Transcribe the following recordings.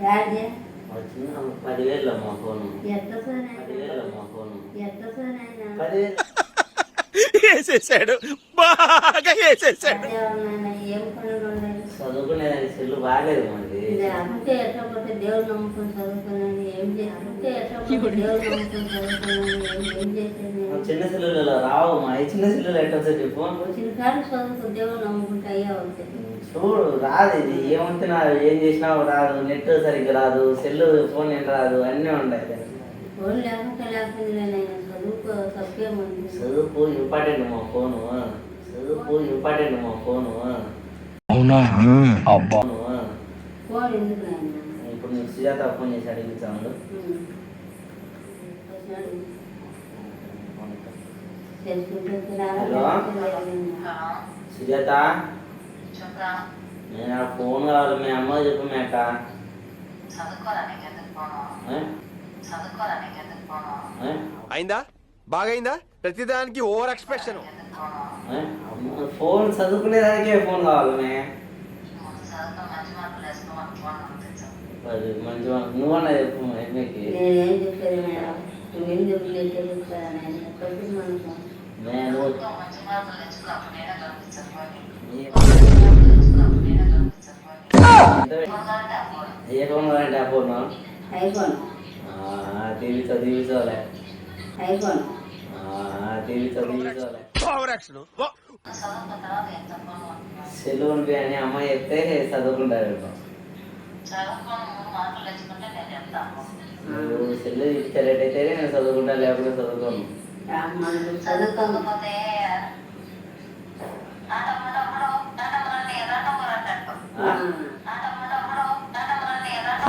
యాదే వచ్చిన 10,000 అమ్మా ఫోను. ఎంత సార్ 10,000 అమ్మా ఫోను. ఎంత సార్ ఆయన 10,000 వేసేసాడు, బాగా వేసేసాడు. ఏం పనులు ఉన్నాయి చదువుకునేదానికి సెల్లు బాగాలేదు మరి. అమ్మితే ఎట్లా పోతే దేవుడు నమ్ముకుని చదువుకున్నాను ఏం అమ్మితే ఎట్లా పోతే దేవుడు నమ్ముకుని చదువుకున్నాను ఏం చేసేది చిన్న సెల్లులలో రావు మా ఈ చిన్న సెల్లులు ఎట్లా వస్తాయి చెప్పు. వచ్చిన కాదు చదువుకు దేవుడు నమ్ముకుంటే అయ్యా అవుతాయి. చూడు రాదు ఇది ఏమంటే ఏం చేసినా రాదు, నెట్ సరిగ్గా రాదు, సెల్లు ఫోన్ ఏం రాదు, అన్నీ ఉంటాయి. ఫోన్ లేకపోతే లేకపోతే చదువుకో తప్పేముంది. చదువుకు ఇంపార్టెంట్ మా ఫోను. చదువుకు ఇంపార్టెంట్ మా ఫోను. అవునా అబ్బా. ఫోన్ ఎందుకు నాయన ఇప్పుడు నీకు సుజాత ఫోన్ చేసి అడిగించాను. సుజాత నేను ఆ ఫోన్ కావాలి మీ అమ్మ చెప్పు మేక. అయిందా? బాగైందా? ప్రతిదానికి ఓవర్ ఎక్స్ప్రెషన్. ఫోన్ చదువుకునేదానికే ఫోన్ కావాలి మే. మంచి నువ్వన్నా చెప్పు ఎన్నకి. నేనేం చెప్పేది మేడం నువ్వేం చెప్తాను నేను ఏ ఫోన్ కావాలంటే ఆ ఫోన్ ఐఫోన్ దీవించాలే ఐఫోన్ దీవించాలే ఓవర్ యాక్షన్. సెలూన్ పే అని అమ్మాయి చెప్తే చదువుకుంటారు. నువ్వు సెల్లు ఇచ్చారేటైతే నేను చదువుకుంటా, లేకపోతే చదువుకోను. చదువుకోకపోతే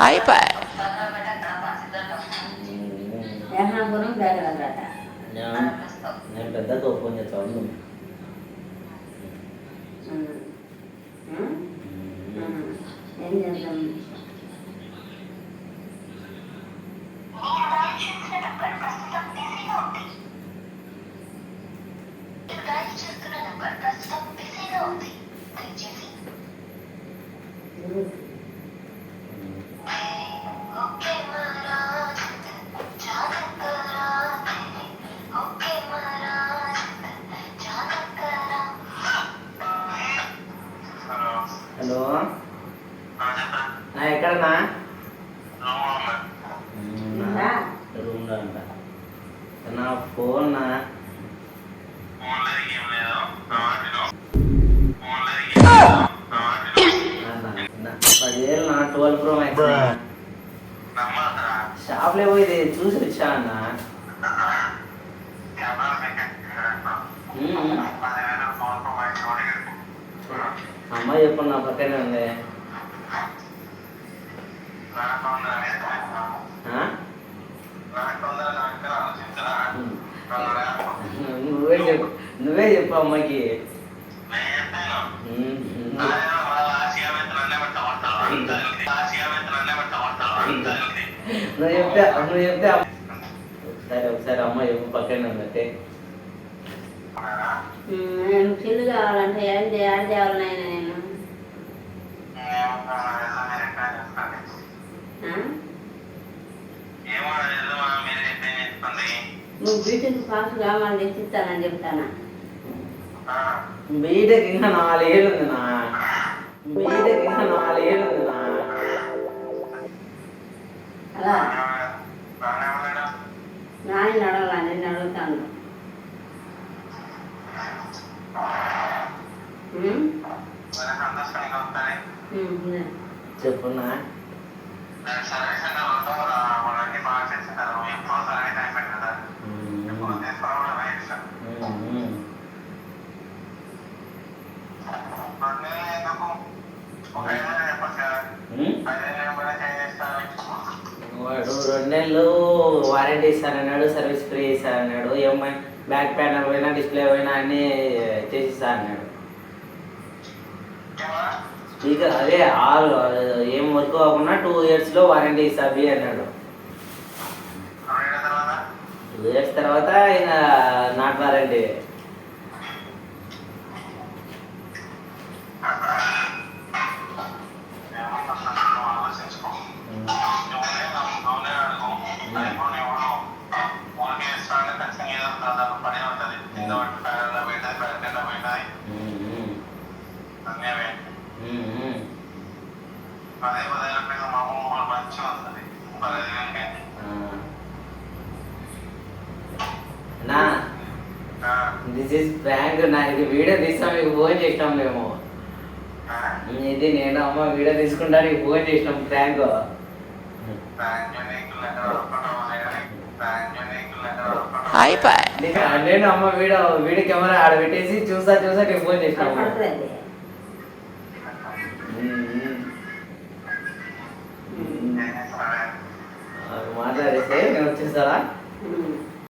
అయిపోయి నేను పెద్దగా ఫోన్ చేస్తాను. ఏం చేద్దాం హలో ఎక్కడన్నా రూమ్లో అంట నా ఫోన్ 10,000 నా 12 Pro Max షాప్లో పోయి చూసి వచ్చా అన్న. అమ్మాయి చెప్పండి నా పక్కనే ఉంది. నువ్వే చెప్పు అమ్మాయికి. నువ్వు చెప్తే ఒకసారి అమ్మాయి చెప్పు పక్కనే ఉందంటే. నేను చిల్లు కావాలంటే ఏం తేవాలి నాయన నేను నువ్వు బీటెక్ పాస్ కావాలని తెచ్చిస్తానని చెప్తానా. బీటెక్ ఇంకా 4 ఏళ్ళు ఉంది నా. బీటెక్ ఇంకా 4 ఏళ్ళు ఉంది నా. అలా నాని అడగలా నేను అడుగుతాను. చెప్పున్నా వాడు 2 నెలలు వారంటీ ఇస్తానన్నాడు, సర్వీస్ ఫ్రీ ఇస్తానన్నాడు. ఏమై బ్యాక్ ప్యానల్ పోయినా డిస్ప్లే పోయినా అన్నీ చేసిస్తా అన్నాడు. స్పీకర్ అదే ఏం వర్క్ అవ్వకుండా 2 yearsలో వారంటీ ఇస్తా అన్నాడు. 2 years తర్వాత ఇంకా నాట్ వారంటీ. నా దిస్ ఇస్ ప్రాంక్ నా. ఇది వీడియో తీస్తాం మీకు ఫోన్ చేసినాం మేము. ఇది నేను అమ్మ వీడియో తీసుకుంటా నీకు ఫోన్ చేసినాం ప్రాంక్. నేను అమ్మ వీడియో కెమెరా ఆడ పెట్టేసి చూసా నీకు ఫోన్ చేసినాము. మాట్లాడేస్తే నేను వచ్చేస్తారా?